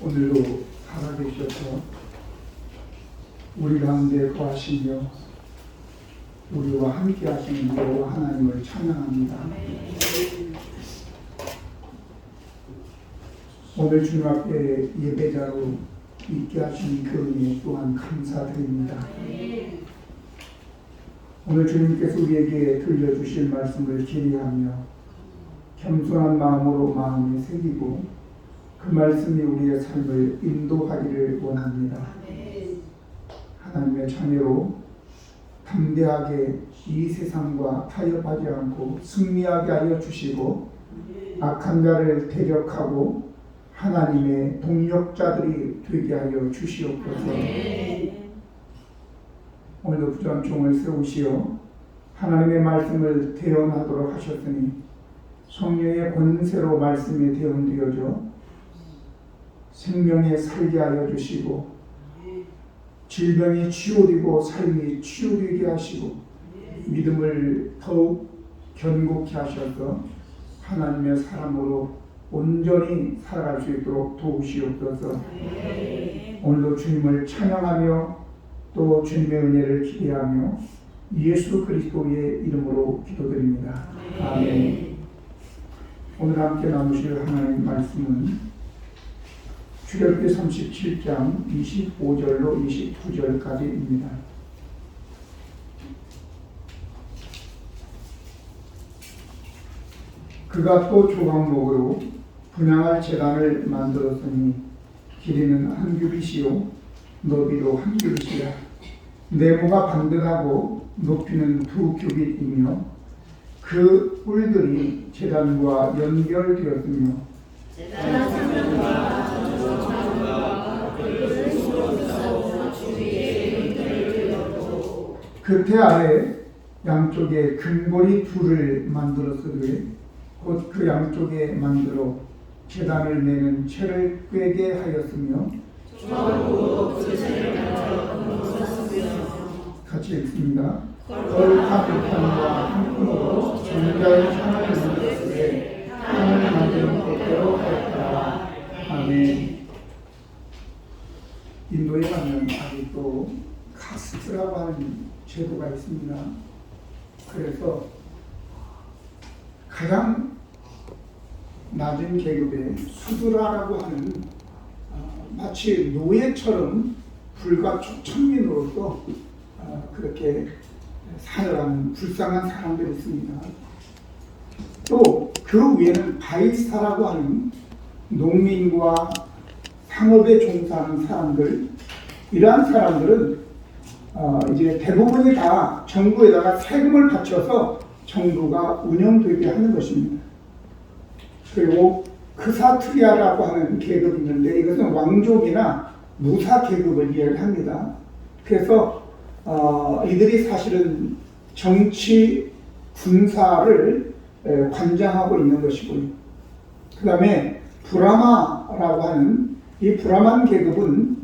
오늘도 살아계셔서 우리 가운데 거하시며 우리와 함께 하시는 여호와 하나님을 찬양합니다. 오늘 주님 앞에 예배자로 있게 하신 그 은혜 또한 감사드립니다. 오늘 주님께서 우리에게 들려주실 말씀을 기리하며 겸손한 마음으로 마음에 새기고 그 말씀이 우리의 삶을 인도하기를 원합니다. 하나님의 자녀로 담대하게 이 세상과 타협하지 않고 승리하게 하여 주시고 악한 자를 대적하고 하나님의 동력자들이 되게 하여 주시옵소서. 오늘도 부정한 종을 세우시어 하나님의 말씀을 대언하도록 하셨으니 성령의 권세로 말씀에 대언되어져 생명에 살게 하여 주시고 질병이 치유되고 삶이 치유되게 하시고 믿음을 더욱 견고케 하셔서 하나님의 사람으로 온전히 살아갈 수 있도록 도우시옵소서. 오늘도 주님을 찬양하며 또 주님의 은혜를 기대하며 예수 그리스도의 이름으로 기도드립니다. 아멘. 오늘 함께 나누실 하나님의 말씀은 출애굽기 37장 25절로 29절까지입니다. 그가 또 조각목으로 분향할 제단을 만들었으니 길이는 한 규빗이요 너비도 한 규빗이라. 네모가 반듯하고 높이는 2규빗이며 그 뿔들이 제단과 연결되었으며 그테 아래 양쪽에 금고리 둘을 만들었으되 곧 그 양쪽에 만들어 제단을 매는 채를 꿰게 하였으며 같이 읽습니다. 거룩한 불판과 한 끈으로 전자의 창을 만들었으되 창을 만드는 것대로 하였더라. 아멘. 인도에 가면 아직도 카스트라고 하는 제도가 있습니다. 그래서 가장 낮은 계급의 수드라라고 하는 마치 노예처럼 불과 초천민으로서 그렇게 살아가는 불쌍한 사람들이 있습니다. 또 그 위에는 바이스타라고 하는 농민과 상업에 종사하는 사람들, 이러한 사람들은 이제 대부분이 다 정부에다가 세금을 바쳐서 정부가 운영되게 하는 것입니다. 그리고 크사트리아라고 하는 계급이 있는데 이것은 왕족이나 무사 계급을 이야기합니다. 그래서 이들이 사실은 정치, 군사를 관장하고 있는 것이고요. 그 다음에 브라마라고 하는 이 브라만 계급은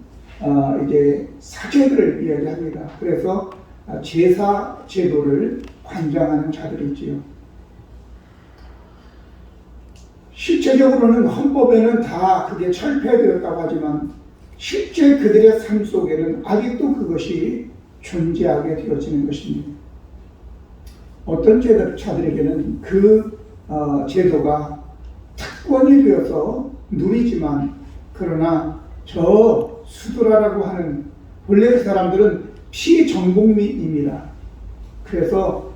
이제 사제들을 이야기합니다. 그래서 제사 제도를 관장하는 자들이지요. 실제적으로는 헌법에는 다 그게 철폐되었다고 하지만 실제 그들의 삶 속에는 아직도 그것이 존재하게 되어지는 것입니다. 어떤 자들에게는 그 제도가 특권이 되어서 누리지만 그러나 저 수드라라고 하는 원래 그 사람들은 피정복민입니다. 그래서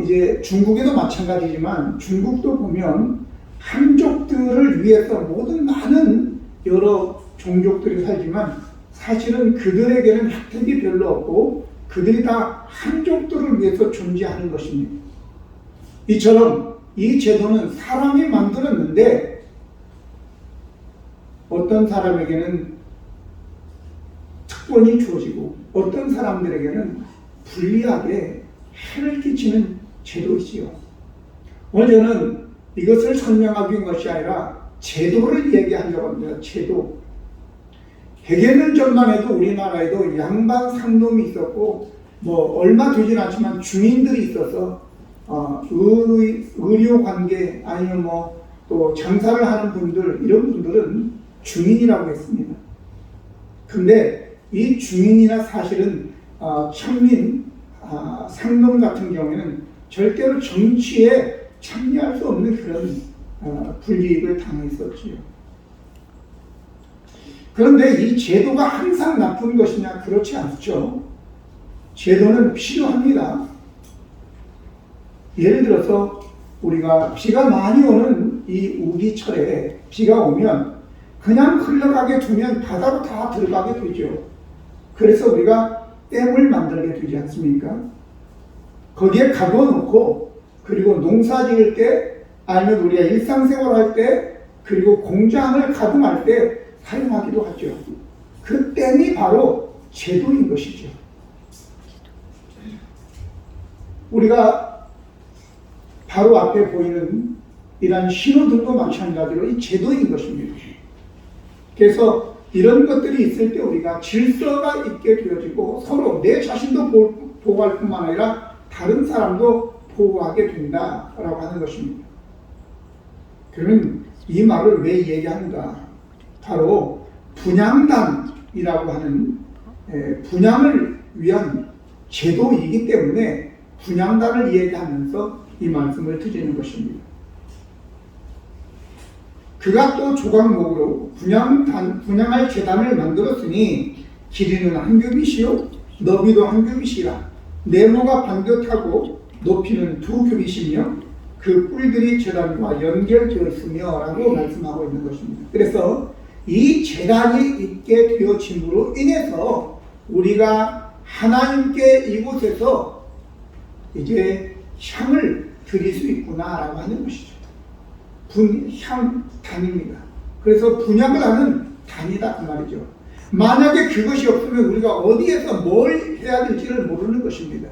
이제 중국에도 마찬가지지만 중국도 보면 한족들을 위해서 모든 많은 여러 종족들이 살지만 사실은 그들에게는 혜택이 별로 없고 그들이 다 한족들을 위해서 존재하는 것입니다. 이처럼 이 제도는 사람이 만들었는데 어떤 사람에게는 특권이 주어지고 어떤 사람들에게는 불리하게 해를 끼치는 제도이지요. 오늘 저는 이것을 설명하기 위한 것이 아니라 제도를 얘기하려고 합니다. 제도. 100여 년 전만 해도 우리나라에도 양반 상놈이 있었고 뭐 얼마 되진 않지만 중인들이 있어서 의료 관계 아니면 뭐 또 장사를 하는 분들 이런 분들은 중인이라고 했습니다. 근데 이 중인이나 사실은 천민, 상놈 같은 경우에는 절대로 정치에 참여할 수 없는 그런 불이익을 당했었지요. 그런데 이 제도가 항상 나쁜 것이냐? 그렇지 않죠. 제도는 필요합니다. 예를 들어서 우리가 비가 많이 오는 이 우기철에 비가 오면 그냥 흘러가게 두면 바다로 다 들어가게 되죠. 그래서 우리가 댐을 만들게 되지 않습니까? 거기에 가둬놓고 그리고 농사 지을 때 아니면 우리가 일상생활 할 때 그리고 공장을 가동할 때 사용하기도 하죠. 그 댐이 바로 제도인 것이죠. 우리가 바로 앞에 보이는 이러한 신호등도 마찬가지로 이 제도인 것입니다. 그래서 이런 것들이 있을 때 우리가 질서가 있게 되어지고 서로 내 자신도 보호할 뿐만 아니라 다른 사람도 보호하게 된다라고 하는 것입니다. 그러면 이 말을 왜 얘기하는가? 바로 분양단이라고 하는 분양을 위한 제도이기 때문에 분양단을 얘기하면서 이 말씀을 드리는 것입니다. 그가 또 조각목으로 분양할 제단을 만들었으니 길이는 한 규빗이요 너비도 한 규빗이라 네모가 반듯하고 높이는 2규빗이며 그 뿔들이 제단과 연결되어 있으며 라고 말씀하고 있는 것입니다. 그래서 이 제단이 있게 되어짐으로 인해서 우리가 하나님께 이곳에서 이제 향을 드릴 수 있구나라고 하는 것이죠. 향단입니다. 그래서 분양을 하는 단이다 그 말이죠. 만약에 그것이 없으면 우리가 어디에서 뭘 해야 될지를 모르는 것입니다.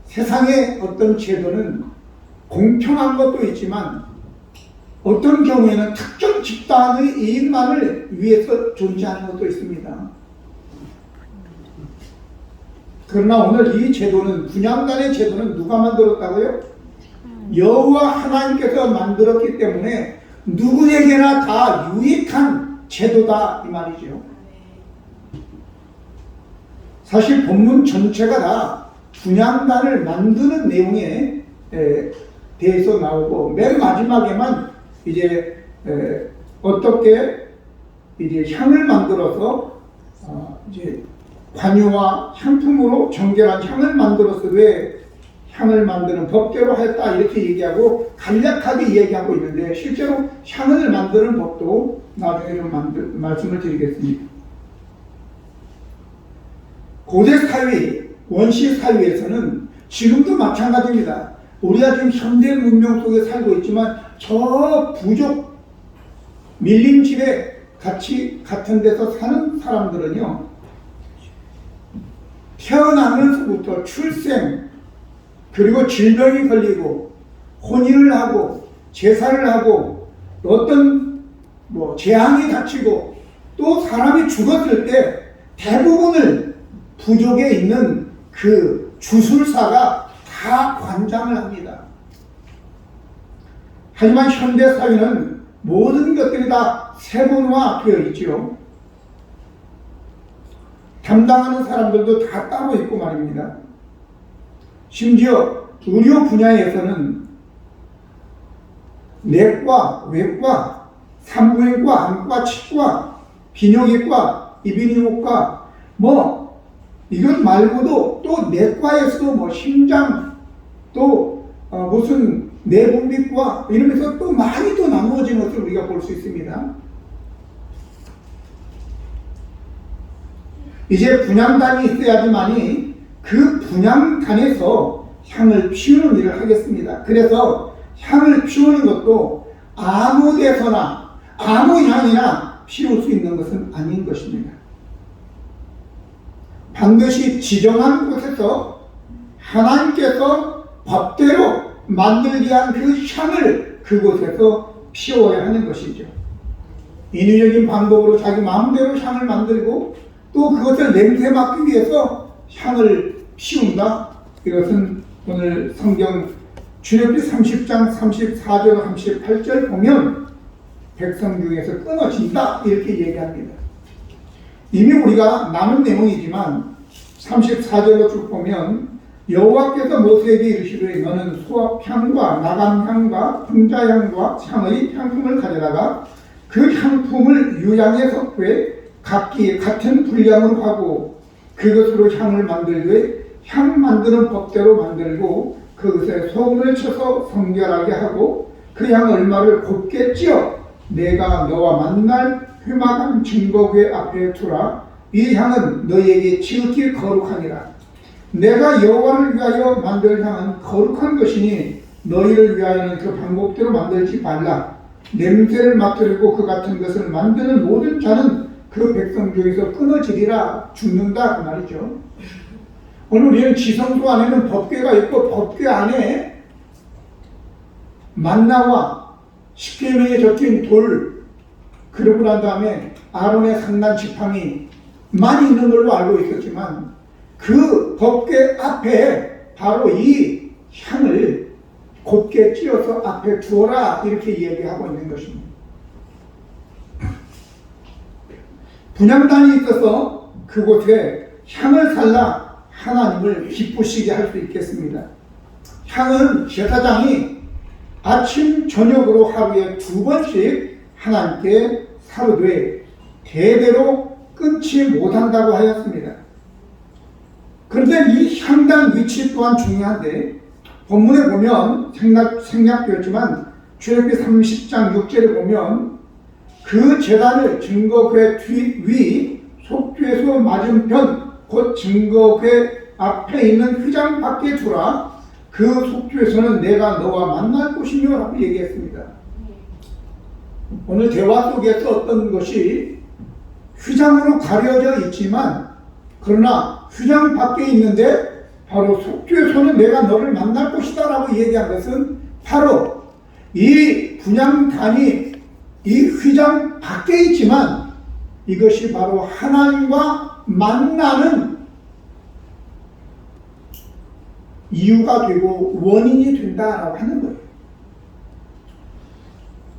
세상의 어떤 제도는 공평한 것도 있지만 어떤 경우에는 특정 집단의 이익만을 위해서 존재하는 것도 있습니다. 그러나 오늘 이 제도는 분양단의 제도는 누가 만들었다고요? 여호와 하나님께서 만들었기 때문에 누구에게나 다 유익한 제도다 이 말이죠. 사실 본문 전체가 다 분양단을 만드는 내용에 대해서 나오고 맨 마지막에만 이제 어떻게 이제 향을 만들어서 이제 관유와 향품으로 정결한 향을 만들어서 왜 향을 만드는 법대로 했다 이렇게 얘기하고 간략하게 얘기하고 있는데 실제로 향을 만드는 법도 나중에 좀 말씀을 드리겠습니다. 고대 사회, 원시 사회에서는 지금도 마찬가지입니다. 우리가 지금 현대 문명 속에 살고 있지만 저 부족 밀림집에 같은 데서 사는 사람들은요, 태어나면서부터 출생, 그리고 질병이 걸리고, 혼인을 하고, 제사를 하고, 어떤 재앙이 닥치고, 또 사람이 죽었을 때 대부분을 부족에 있는 그 주술사가 다 관장을 합니다. 하지만 현대사회는 모든 것들이 다 세분화되어 있지요. 담당하는 사람들도 다 따로 있고 말입니다. 심지어 의료 분야에서는 내과, 외과, 산부인과, 안과, 치과, 비뇨기과, 이비인후과 이것 말고도 또 내과에서도 심장, 또 무슨 내분비과 이러면서 또 많이 또 나누어진 것을 우리가 볼 수 있습니다. 이제 분양단이 있어야지만이 그 분양단에서 향을 피우는 일을 하겠습니다. 그래서 향을 피우는 것도 아무 데서나 아무 향이나 피울 수 있는 것은 아닌 것입니다. 반드시 지정한 곳에서 하나님께서 법대로 만들기 위한 그 향을 그곳에서 피워야 하는 것이죠. 인위적인 방법으로 자기 마음대로 향을 만들고 또 그것을 냄새 맡기 위해서 향을 피운다. 이것은 오늘 성경 출애굽기 30장 34절 38절 보면 백성 중에서 끊어진다 이렇게 얘기합니다. 이미 우리가 나눈 내용이지만 34절로 쭉 보면 여호와께서 모세에게 이르시되 너는 소합향과 나감향과 분자향과 향의 향품을 가져다가 그 향품을 유향의 석회에 각기 같은 분량으로 하고 그것으로 향을 만들되 향 만드는 법대로 만들고 그것에 소금을 쳐서 성결하게 하고 그 향 얼마를 곱게 찌어 내가 너와 만날 회막한 증거궤 앞에 두라. 이 향은 너희에게 지극히 거룩하니라. 내가 여호와를 위하여 만들 향은 거룩한 것이니 너희를 위하여는 그 방법대로 만들지 말라. 냄새를 맡으려고 그 같은 것을 만드는 모든 자는 그 백성 중에서 끊어지리라. 죽는다 그 말이죠. 오늘 우리는 지성소 안에는 법궤가 있고 법궤 안에 만나와 십계명에 적힌 돌, 그러고 난 다음에 아론의 상단 지팡이 많이 있는 걸로 알고 있었지만 그 법궤 앞에 바로 이 향을 곱게 찧어서 앞에 두어라 이렇게 얘기하고 있는 것입니다. 분향단이 있어서 그곳에 향을 살라 하나님을 기쁘시게 할 수 있겠습니다. 향은 제사장이 아침 저녁으로 하루에 2번씩 하나님께 사르되 대대로 끊지 못한다고 하였습니다. 그런데 이 향단 위치 또한 중요한데 본문에 보면 생략되었지만 출애굽기 30장 6절에 보면 그 제단을 증거궤 위 속죄소 맞은편 곧 증거궤 앞에 있는 휘장 밖에 두라. 그 속죄소는 내가 너와 만날 곳이며 라고 얘기했습니다. 오늘 대화 속에서 어떤 것이 휘장으로 가려져 있지만 그러나 휘장 밖에 있는데 바로 속죄소는 내가 너를 만날 곳이다 라고 얘기한 것은 바로 이 분향단이 이 휘장 밖에 있지만 이것이 바로 하나님과 만나는 이유가 되고 원인이 된다라고 하는 거예요.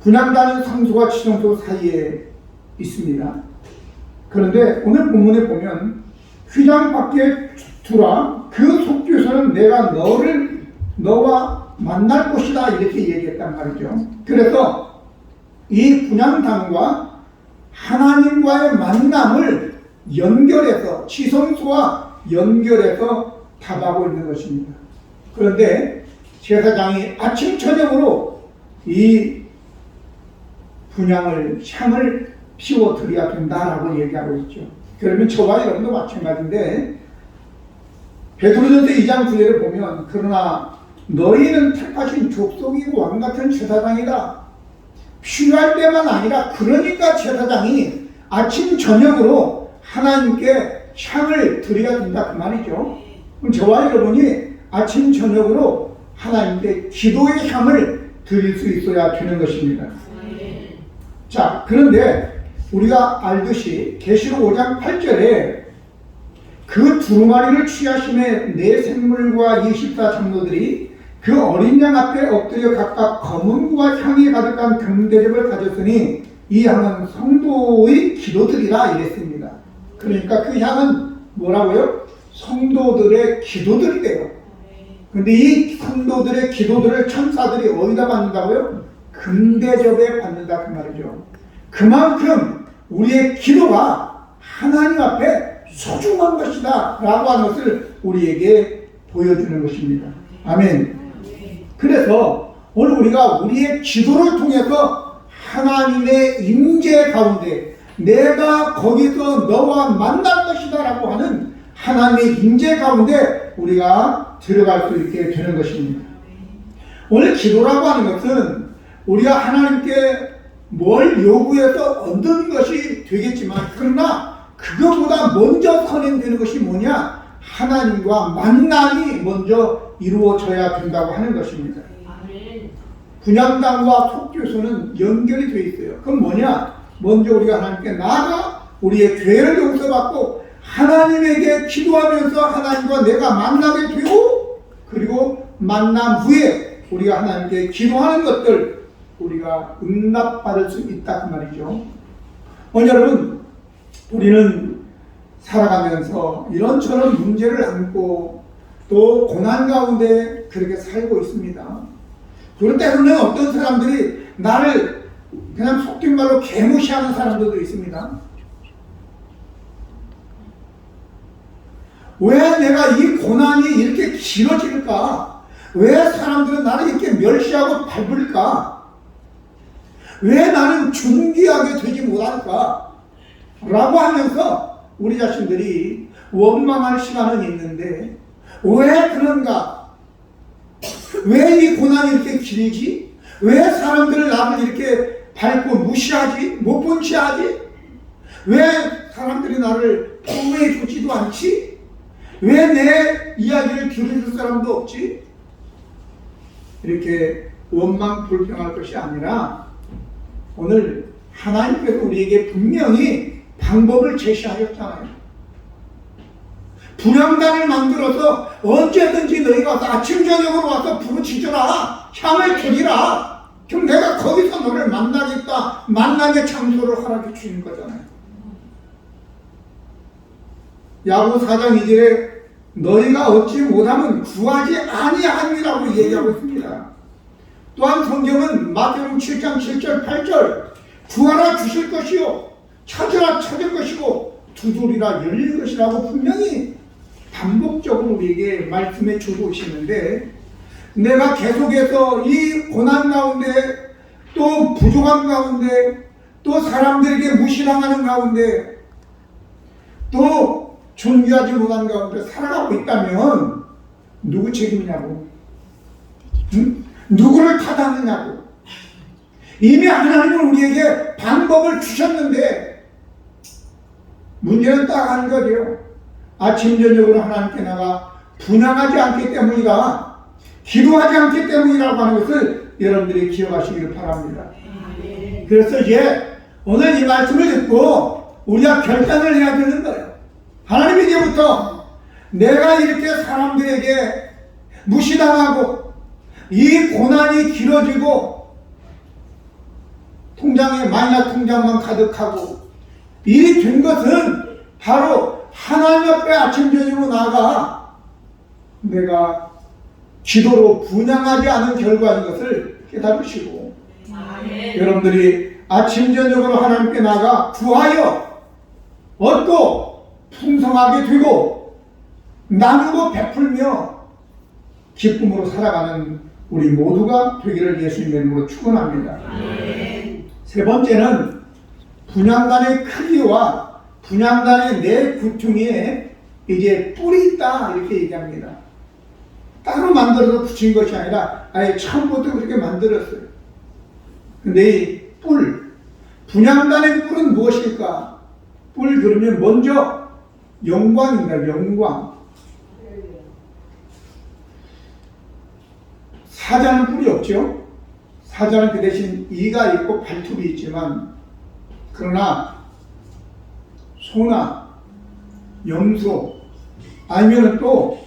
분향단은 상소와 지성소 사이에 있습니다. 그런데 오늘 본문에 보면 휘장 밖에 두라. 그 속죄소는 내가 너와 만날 곳이다 이렇게 얘기했단 말이죠. 그래서 이 분향단과 하나님과의 만남을 연결해서 지성소와 연결해서 답하고 있는 것입니다. 그런데 제사장이 아침 저녁으로 이 분향을 향을 피워드려야 된다라고 얘기하고 있죠. 그러면 저와 여러분도 마찬가지인데 베드로전서 2장 9절을 보면 그러나 너희는 택하신 족속이고 왕같은 제사장이다. 필요할 때만 아니라 그러니까 제사장이 아침 저녁으로 하나님께 향을 드려야 된다 그 말이죠. 그럼 저와 여러분이 아침 저녁으로 하나님께 기도의 향을 드릴 수 있어야 되는 것입니다. 자, 그런데 우리가 알듯이 계시록 5장 8절에 그 두루마리를 취하심에 네 생물과 24장로들이 그 어린 양 앞에 엎드려 각각 검은과 향이 가득한 금대접을 가졌으니 이 향은 성도의 기도들이라 이랬습니다. 그러니까 그 향은 뭐라고요? 성도들의 기도들이래요. 그런데 이 성도들의 기도들을 천사들이 어디다 받는다고요? 금대접에 받는다 그 말이죠. 그만큼 우리의 기도가 하나님 앞에 소중한 것이다 라고 하는 것을 우리에게 보여주는 것입니다. 아멘. 그래서 오늘 우리가 우리의 기도를 통해서 하나님의 임재 가운데 내가 거기서 너와 만날 것이다 라고 하는 하나님의 임재 가운데 우리가 들어갈 수 있게 되는 것입니다. 오늘 기도라고 하는 것은 우리가 하나님께 뭘 요구해서 얻는 것이 되겠지만 그러나 그것보다 먼저 선행되는 것이 뭐냐? 하나님과 만남이 먼저 이루어져야 된다고 하는 것입니다. 분향단과 속죄소는 연결이 되어 있어요. 그럼 뭐냐? 먼저 우리가 하나님께 나아가 우리의 죄를 용서받고 하나님에게 기도하면서 하나님과 내가 만나게 되고 그리고 만남 후에 우리가 하나님께 기도하는 것들 우리가 응답받을 수 있다 그 말이죠. 여러분, 우리는 살아가면서 이런저런 문제를 안고 또 고난 가운데 그렇게 살고 있습니다. 그럴 때로는 어떤 사람들이 나를 그냥 속된 말로 개무시하는 사람들도 있습니다. 왜 내가 이 고난이 이렇게 길어질까? 왜 사람들은 나를 이렇게 멸시하고 밟을까? 왜 나는 존귀하게 되지 못할까? 라고 하면서 우리 자신들이 원망할 시간은 있는데 왜 그런가? 왜 이 고난이 이렇게 길지? 왜 사람들을 나를 이렇게 밟고 무시하지? 못 본 채 하지? 왜 사람들이 나를 보호해 주지도 않지? 왜 내 이야기를 들어줄 사람도 없지? 이렇게 원망 불평할 것이 아니라 오늘 하나님께서 우리에게 분명히 방법을 제시하셨잖아요. 분향단을 만들어서 언제든지 너희가 와서 아침 저녁으로 와서 부르짖어라, 향을 드리라. 그럼 내가 거기서 너를 만나겠다. 만남의 장소를 허락해 주는 거잖아요. 야고 4장 2절에 너희가 얻지 못하면 구하지 아니함이라고 얘기하고 있습니다. 또한 성경은 마태복음 7장 7절 8절 구하라 주실 것이요 찾으라 찾을 것이고 두드리라 열릴 것이라고 분명히 반복적으로 우리에게 말씀해 주고 계시는데, 내가 계속해서 이 고난 가운데 또 부족함 가운데 또 사람들에게 무시당하는 가운데 또 존귀하지 못한 가운데 살아가고 있다면 누구 책임이냐고, 응? 누구를 탓하느냐고. 이미 하나님은 우리에게 방법을 주셨는데 문제는 딱 한 거죠. 아침 저녁으로 하나님께 나가 분향하지 않기 때문이다, 기도하지 않기 때문이라고 하는 것을 여러분들이 기억하시기를 바랍니다. 그래서 이제 오늘 이 말씀을 듣고 우리가 결단을 해야 되는 거예요. 하나님, 이제부터 내가 이렇게 사람들에게 무시당하고 이 고난이 길어지고 통장에 마이너스 통장만 가득하고 이 된 것은 바로 하나님 앞에 아침 저녁으로 나아가 내가 기도로 분향하지 않은 결과인 것을 깨달으시고, 여러분들이 아침 저녁으로 하나님께 나아가 구하여 얻고 풍성하게 되고 나누고 베풀며 기쁨으로 살아가는 우리 모두가 되기를 예수님의 이름으로 축원합니다. 세 번째는 분향단의 크기와 분향단의 내 구퉁이에 이제 뿔이 있다 이렇게 얘기합니다. 따로 만들어서 붙인 것이 아니라 아예 처음부터 그렇게 만들었어요. 근데 이 뿔, 분향단의 뿔은 무엇일까? 뿔 그러면 먼저 영광입니다. 영광. 사자는 뿔이 없죠. 사자는 그 대신 이가 있고 발톱이 있지만, 그러나 소나 염소 아니면 또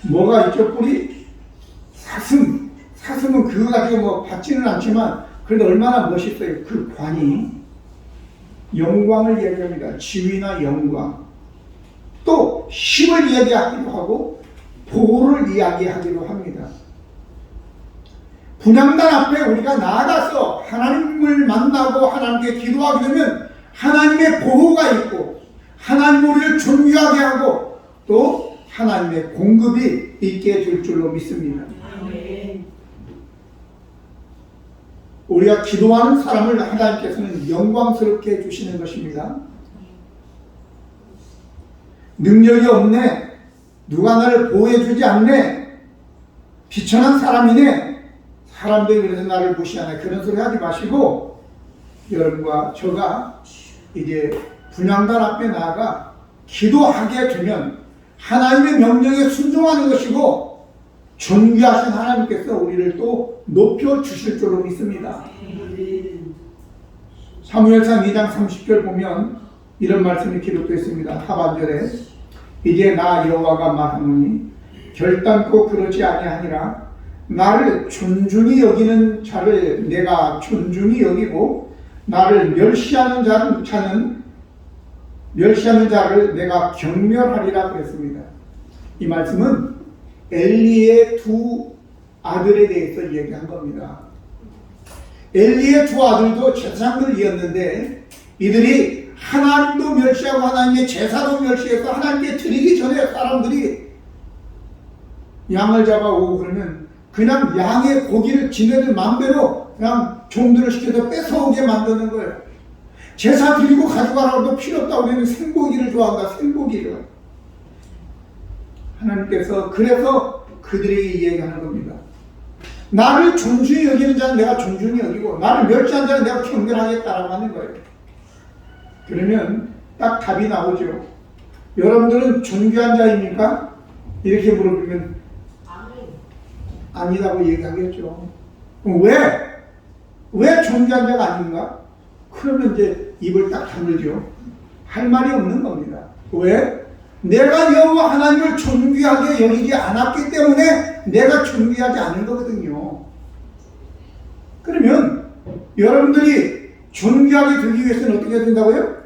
뭐가 있죠? 뿔이 사슴은 그거 가지고 뭐 받지는 않지만 그래도 얼마나 멋있어요. 그 관이 영광을 얘기합니다. 지위나 영광, 또 힘을 이야기하기도 하고 보호를 이야기하기도 합니다. 분향단 앞에 우리가 나아가서 하나님을 만나고 하나님께 기도하게 되면 하나님의 보호가 있고 하나님 우리를 존귀하게 하고 또 하나님의 공급이 있게 될 줄로 믿습니다. 우리가 기도하는 사람을 하나님께서는 영광스럽게 해주시는 것입니다. 능력이 없네, 누가 나를 보호해주지 않네, 비천한 사람이네, 사람들이 그래서 나를 무시하네, 그런 소리 하지 마시고 여러분과 저가 이제 분향단 앞에 나아가 기도하게 되면 하나님의 명령에 순종하는 것이고 존귀하신 하나님께서 우리를 또 높여주실 줄로 믿습니다. 사무엘상 2장 30절 보면 이런 말씀이 기록되어 있습니다. 하반절에 이제 나 여호와가 말하노니 결단코 그러지 아니하니라. 나를 존중히 여기는 자를 내가 존중히 여기고 나를 멸시하는 자를 내가 경멸하리라 그랬습니다. 이 말씀은 엘리의 두 아들에 대해서 얘기한 겁니다. 엘리의 두 아들도 제사장들이었는데 이들이 하나님도 멸시하고 하나님의 제사도 멸시해서 하나님께 드리기 전에 사람들이 양을 잡아오고 그러면 그냥 양의 고기를 지네들 마음대로 그냥 종들을 시켜서 뺏어오게 만드는 거예요. 제사 드리고 가져가라고 해도 필요 없다고 하면 생고기를 좋아한다. 생고기를. 하나님께서 그래서 그들에게 얘기하는 겁니다. 나를 존중히 여기는 자는 내가 존중히 여기고 나를 멸시하는 자는 내가 경멸하겠다라고 하는 거예요. 그러면 딱 답이 나오죠. 여러분들은 존귀한 자입니까? 이렇게 물어보면 아니라고 얘기하겠죠. 왜 존귀한 자가 아닌가? 그러면 이제 입을 딱 다물죠. 할 말이 없는 겁니다. 왜? 내가 여호와 하나님을 존귀하게 여기지 않았기 때문에 내가 존귀하지 않은 거거든요. 그러면 여러분들이 존귀하게 되기 위해서는 어떻게 해야 된다고요?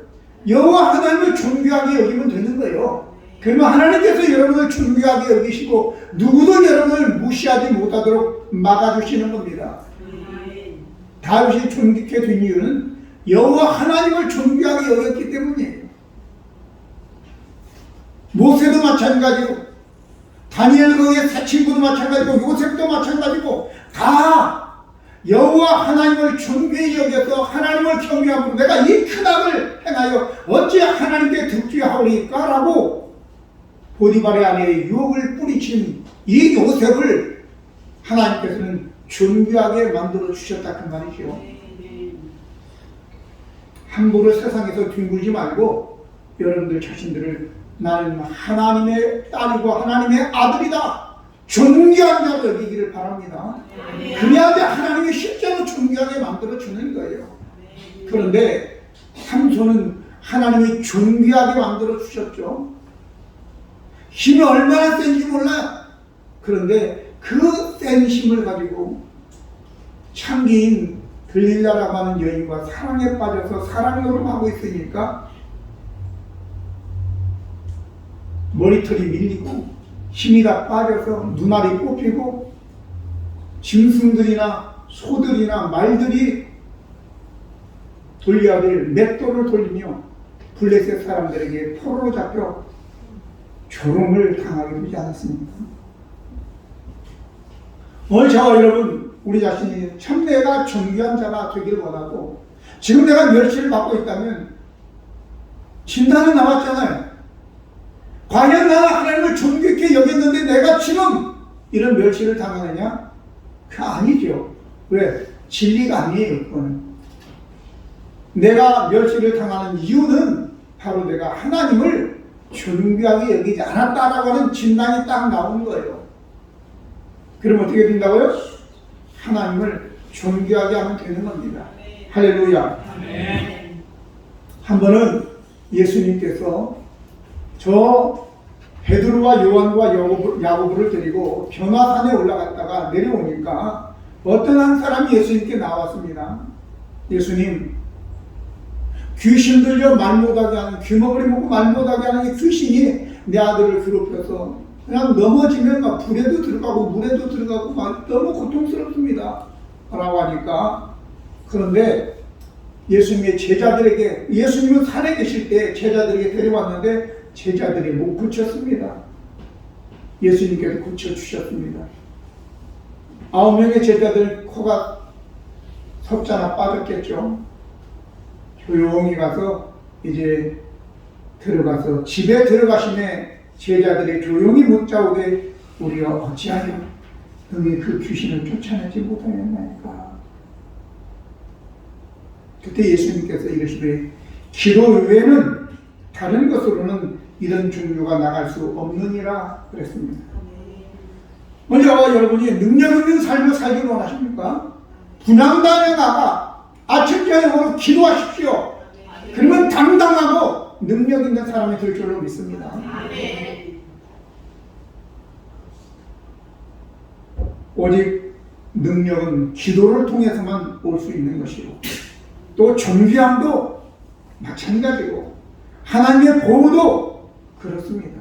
여호와 하나님을 존귀하게 여기면 되는 거예요. 그러면 하나님께서 여러분을 존귀하게 여기시고 누구도 여러분을 무시하지 못하도록 막아주시는 겁니다. 다윗이 존귀케 된 이유는 여호와 하나님을 존귀하게 여겼기 때문이에요. 모세도 마찬가지고 다니엘의 세 친구도 마찬가지고 요셉도 마찬가지고 다 여호와 하나님을 존귀히 여겨서 하나님을 경외함으로 내가 이 큰 악을 행하여 어찌 하나님께 득죄하오리까 라고 보디발의 아내의 유혹을 뿌리친 이 요셉을 하나님께서는 존귀하게 만들어 주셨다 그 말이죠. 함부로 세상에서 뒹굴지 말고 여러분들 자신들을 나는 하나님의 딸이고 하나님의 아들이다 존귀한 자로 여기기를 바랍니다. 그래야지 하나님이 실제로 존귀하게 만들어 주는 거예요. 그런데 삼손은 하나님이 존귀하게 만들어 주셨죠. 힘이 얼마나 센지 몰라. 그런데 그 센 힘을 가지고 창기인 들릴라라고 하는 여인과 사랑에 빠져서 사랑노름하고 있으니까 머리털이 밀리고 힘이 다 빠져서 눈알이 뽑히고 짐승들이나 소들이나 말들이 돌리아들 맷돌을 돌리며 블레셋 사람들에게 포로로 잡혀 조롱을 당하게 되지 않았습니까? 오늘 저와 여러분 우리 자신이 참 내가 존귀한 자가 되기를 원하고 지금 내가 멸시를 받고 있다면 진단은 나왔잖아요. 과연 나는 하나님을 존귀케 여겼는데 내가 지금 이런 멸시를 당하느냐? 그 아니죠. 왜? 진리가 아니에요. 그거는. 내가 멸시를 당하는 이유는 바로 내가 하나님을 존귀하게 여기지 않았다라고 하는 진단이 딱 나오는 거예요. 그럼 어떻게 된다고요? 하나님을 존귀하게 하면 되는 겁니다. 할렐루야. 한 번은 예수님께서 저 베드로와 요한과 야고보를 데리고 변화산에 올라갔다가 내려오니까 어떤 한 사람이 예수님께 나왔습니다. 예수님, 귀신 들려 말 못하게 하는, 귀머거리 먹고 말 못하게 하는 이 귀신이 내 아들을 괴롭혀서 그냥 넘어지면 막 불에도 들어가고 물에도 들어가고 막 너무 고통스럽습니다 라고 하니까, 그런데 예수님의 제자들에게, 예수님은 산에 계실 때 제자들에게 데려왔는데 제자들이 못 고쳤습니다. 예수님께서 고쳐주셨습니다. 9명의 제자들 코가 석자나 빠졌겠죠. 조용히 가서 이제 들어가서 집에 들어가시네 제자들이 조용히 묻자오되 우리가 어찌하여 너희 그 귀신을 쫓아내지 못하였나이까. 그때 예수님께서 이르시되 기도 외에는 다른 것으로는 이런 종류가 나갈 수 없느니라 그랬습니다. 먼저 여러분이 능력 있는 삶을 살기를 원하십니까? 분향단에 나가 아침 저녁으로 기도하십시오. 그러면 당당하고 능력 있는 사람이 될 줄로 믿습니다. 오직 능력은 기도를 통해서만 올 수 있는 것이고, 또 존귀함도 마찬가지고, 하나님의 보호도 그렇습니다.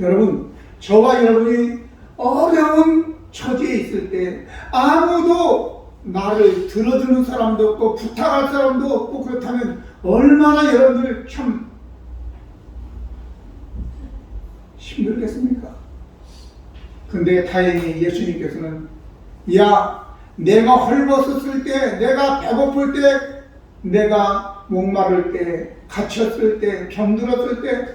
여러분, 저와 여러분이 어려운 처지에 있을 때 아무도 나를 들어주는 사람도 없고 부탁할 사람도 없고, 그렇다면 얼마나 여러분들 참 힘들겠습니까? 근데 다행히 예수님께서는, 야, 내가 헐벗었을 때, 내가 배고플 때, 내가 목마를 때, 갇혔을 때, 병들었을 때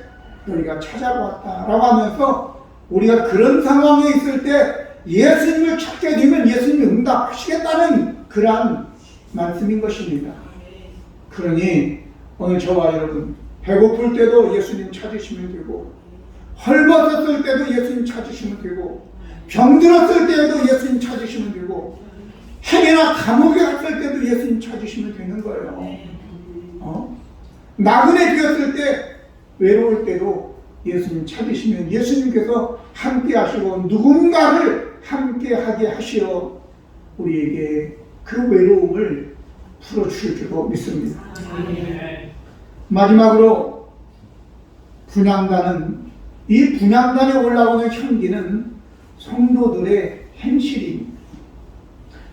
너희가 찾아보았다 라고 하면서, 우리가 그런 상황에 있을 때 예수님을 찾게 되면 예수님이 응답하시겠다는 그러한 말씀인 것입니다. 그러니 오늘 저와 여러분, 배고플 때도 예수님 찾으시면 되고, 헐벗었을 때도 예수님 찾으시면 되고, 병들었을 때도 예수님 찾으시면 되고, 행여나 감옥에 갔을 때도 예수님 찾으시면 되는 거예요. 나그네 되었을 때, 외로울 때도 예수님 찾으시면 예수님께서 함께 하시고 누군가를 함께 하게 하시어 우리에게 그 외로움을 풀어주실 줄로 믿습니다. 마지막으로 분향단은, 이 분향단에 올라오는 향기는 성도들의 행실입니다.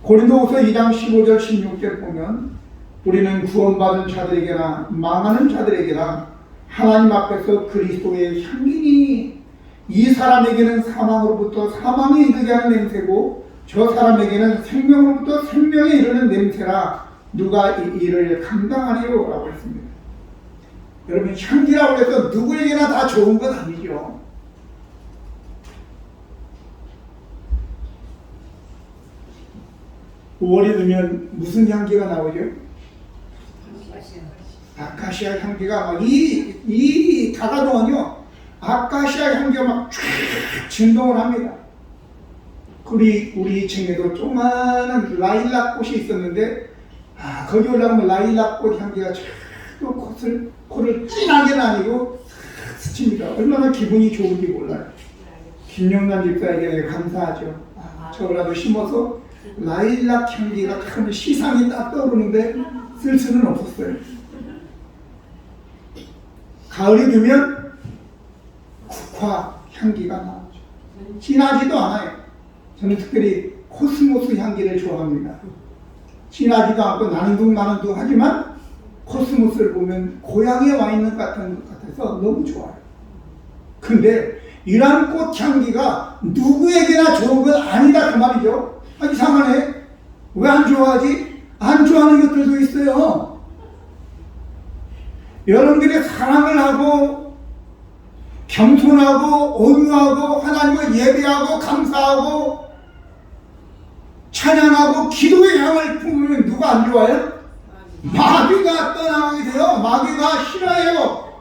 고린도후서 2장 15절 16절 보면, 우리는 구원받은 자들에게나 망하는 자들에게나 하나님 앞에서 그리스도의 향기니, 이 사람에게는 사망으로부터 사망에 이르게 하는 냄새고 저 사람에게는 생명으로부터 생명에 이르는 냄새라, 누가 이 일을 감당하리요? 라고 했습니다. 여러분, 향기라고 해서 누구에게나 다 좋은 건 아니죠. 5월이 되면 무슨 향기가 나오죠? 아카시아 향기가 막 이 다가동은요, 아카시아 향기가 막 쫙 진동을 합니다. 우리 2층에도 조그마한 라일락 꽃이 있었는데, 거기 올라가면 라일락 꽃 향기가 자꾸 코를 진하게는 아니고 스칩니다. 얼마나 기분이 좋은지 몰라요. 김영란 집사에게 감사하죠. 저라도 심어서 라일락 향기가 참 시상이 딱 떠오르는데 쓸 수는 없었어요. 가을이 되면 국화 향기가 나오죠. 진하지도 않아요. 저는 특별히 코스모스 향기를 좋아합니다. 진하지도 않고 나는 둥 하지만 코스모스를 보면 고향에 와 있는 것 같아서 너무 좋아요. 근데 이러한 꽃향기가 누구에게나 좋은 건 아니다 그 말이죠. 이상하네. 왜 안 좋아하지? 안 좋아하는 것들도 있어요. 여러분들이 사랑을 하고 겸손하고 온유하고 하나님을 예배하고 감사하고 찬양하고 기도의 향을 품으면 누가 안 좋아해요? 마귀가 떠나게 돼요. 마귀가 싫어해요.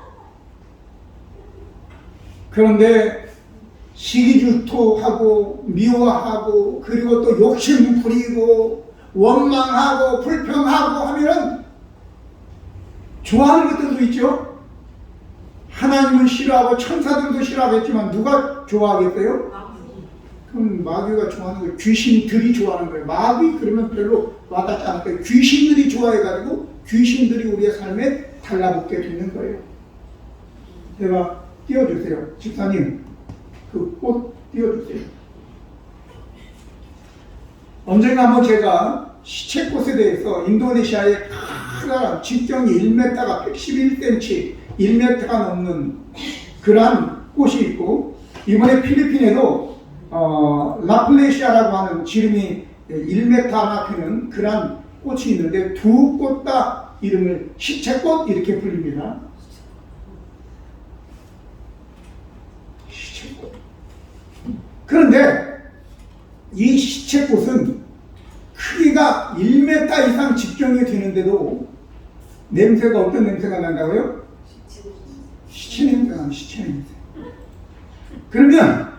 그런데 시기질투하고 미워하고 그리고 또 욕심 부리고 원망하고 불평하고 하면 좋아하는 것들도 있죠. 하나님은 싫어하고 천사들도 싫어하겠지만 누가 좋아하겠어요? 그럼 마귀가 좋아하는 거예요. 귀신들이 좋아하는 거예요. 마귀 그러면 별로 와닿지 않을 거예요. 귀신들이 좋아해가지고 귀신들이 우리의 삶에 달라붙게 되는 거예요. 제가 띄워주세요. 집사님, 그 꽃 띄워주세요. 언젠가 한번 제가 시체꽃에 대해서 인도네시아의 커다란 직경이 1m가 111cm, 1m가 넘는 그러한 꽃이 있고, 이번에 필리핀에도 라플레시아라고 하는 지름이 1m나 되는 그러한 꽃이 있는데, 두 꽃 다 이름을 시체꽃 이렇게 불립니다. 시체꽃. 그런데 이 시체꽃은 크기가 1m 이상 직경이 되는데도 냄새가 어떤 냄새가 난다고요? 시체 냄새가 나요. 시체 냄새. 그러면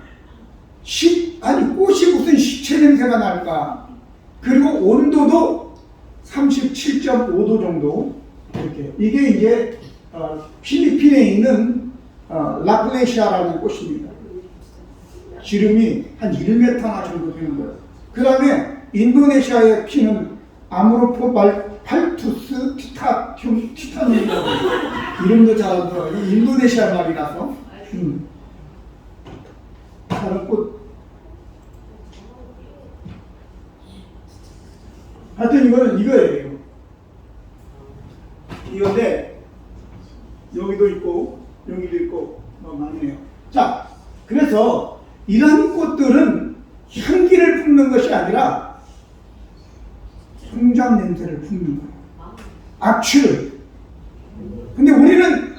꽃이 무슨 시체 냄새가 날까? 그리고 온도도 37.5도 정도, 이렇게. 이게 이제 필리핀에 있는 라플레시아라는 꽃입니다. 지름이 한 1m나 정도 되는 거예요. 그 다음에 인도네시아의 피는 아모르포팔투스 티타늄이라고 이름도 잘 안 들어요. 인도네시아 말이라서. 다른 꽃. 하여튼 이거는 이거예요. 이건데 여기도 있고 여기도 있고 많네요. 자, 그래서 이런 꽃들은 향기를 뿜는 것이 아니라 성장 냄새를 뿜는 거예요. 악취를. 근데 우리는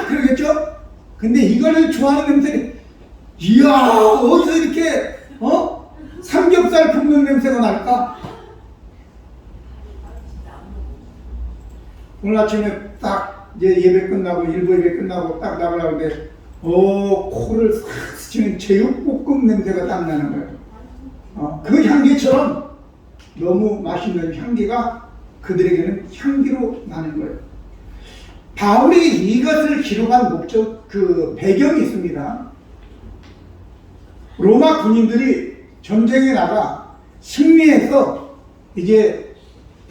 그러겠죠? 근데 이거를 좋아하는 냄새는 이야 어디서 이렇게 삼겹살 굽는 냄새가 날까? 오늘 아침에 딱 이제 예배 끝나고 일부 예배 끝나고 딱 나가려고 하는데 코를 싹 스치는 제육볶음 냄새가 딱 나는 거예요. 그 향기처럼 너무 맛있는 향기가 그들에게는 향기로 나는 거예요. 바울이 이것을 기록한 목적, 그 배경이 있습니다. 로마 군인들이 전쟁에 나가 승리해서 이제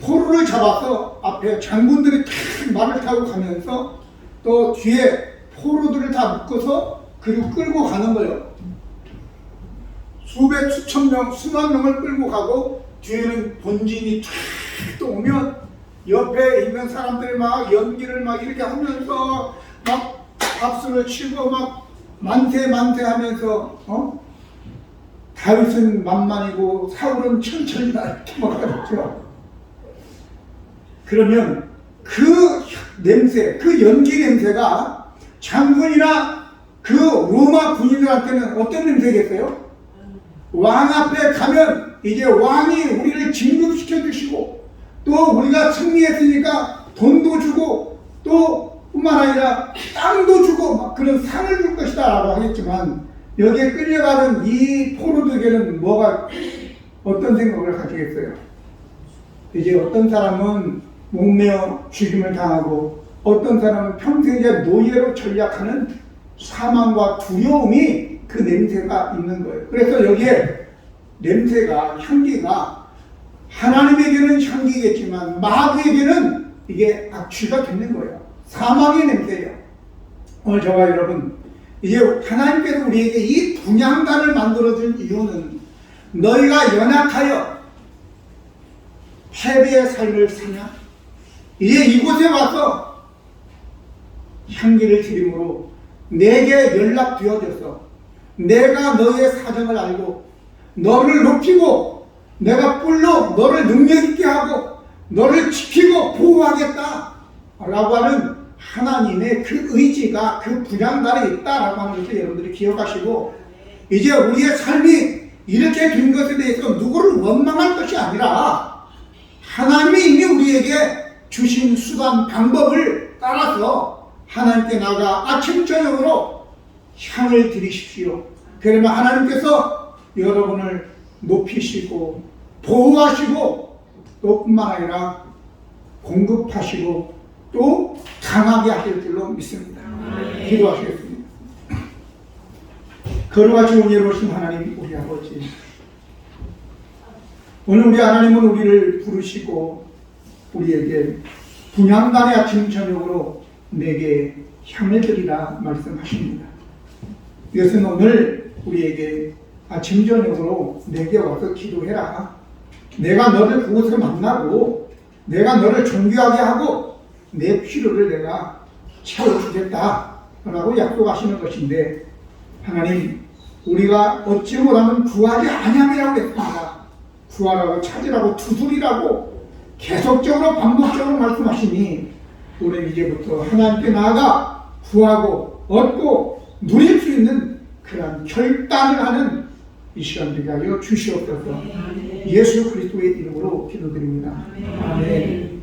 포로를 잡아서 앞에 장군들이 탁 말을 타고 가면서 또 뒤에 포로들을 다 묶어서 그리고 끌고 가는 거예요. 수백 수천 명, 수만 명을 끌고 가고 뒤에는 본진이 탁 또 오면 옆에 있는 사람들이 막 연기를 막 이렇게 하면서 막 박수를 치고 막 만세 하면서 다윗은 만만이고 사울은 천천히다 이렇게 막 하죠. 그러면 그 냄새, 그 연기 냄새가 장군이나 그 로마 군인들한테는 어떤 냄새겠어요? 왕 앞에 가면 이제 왕이 우리를 진급시켜 주시고 또 우리가 승리했으니까 돈도 주고 또 뿐만 아니라 땅도 주고 막 그런 상을 줄 것이다 라고 하겠지만 여기에 끌려가는 이 포로들에게는 뭐가 어떤 생각을 가지겠어요? 이제 어떤 사람은 목매어 죽임을 당하고 어떤 사람은 평생 이제 노예로 전락하는 사망과 두려움이 그 냄새가 있는 거예요. 그래서 여기에 냄새가, 향기가 하나님에게는 향기겠지만 마귀에게는 이게 악취가 되는 거예요. 사망의 냄새예요. 오늘 저와 여러분, 이제 하나님께서 우리에게 이 분향단을 만들어준 이유는 너희가 연약하여 패배의 삶을 사냐? 이제 이곳에 와서 향기를 드림으로 내게 연락되어져서 내가 너의 사정을 알고 너를 높이고 내가 뿔로 너를 능력있게 하고 너를 지키고 보호하겠다 라고 하는 하나님의 그 의지가 그 분향단에 있다라고 하는 것을 여러분들이 기억하시고 이제 우리의 삶이 이렇게 된 것에 대해서 누구를 원망할 것이 아니라 하나님이 이미 우리에게 주신 수단 방법을 따라서 하나님께 나가 아침 저녁으로 향을 드리십시오. 그러면 하나님께서 여러분을 높이시고 보호하시고 또 뿐만 아니라 공급하시고 또 강하게 하실 줄로 믿습니다. 기도하시겠습니다. 거룩하시고 은혜로우신 하나님 우리 아버지, 오늘 우리 하나님은 우리를 부르시고 우리에게 분향단의 아침 저녁으로 내게 향을 드리라 말씀하십니다. 이것은 오늘 우리에게 아침 저녁으로 내게 와서 기도해라. 내가 너를 그곳에 만나고 내가 너를 존귀하게 하고 내 필요를 내가 채워주겠다 라고 약속하시는 것인데, 하나님 우리가 얻지 못하면 구하지 아니함이라고 했습니다. 구하라고 찾으라고 두드리라고 계속적으로 반복적으로 말씀하시니 우리는 이제부터 하나님께 나아가 구하고 얻고 누릴 수 있는 그런 결단을 하는 이 시간 되게 하여 주시옵소서. 예수 그리스도의 이름으로 기도드립니다. 아멘.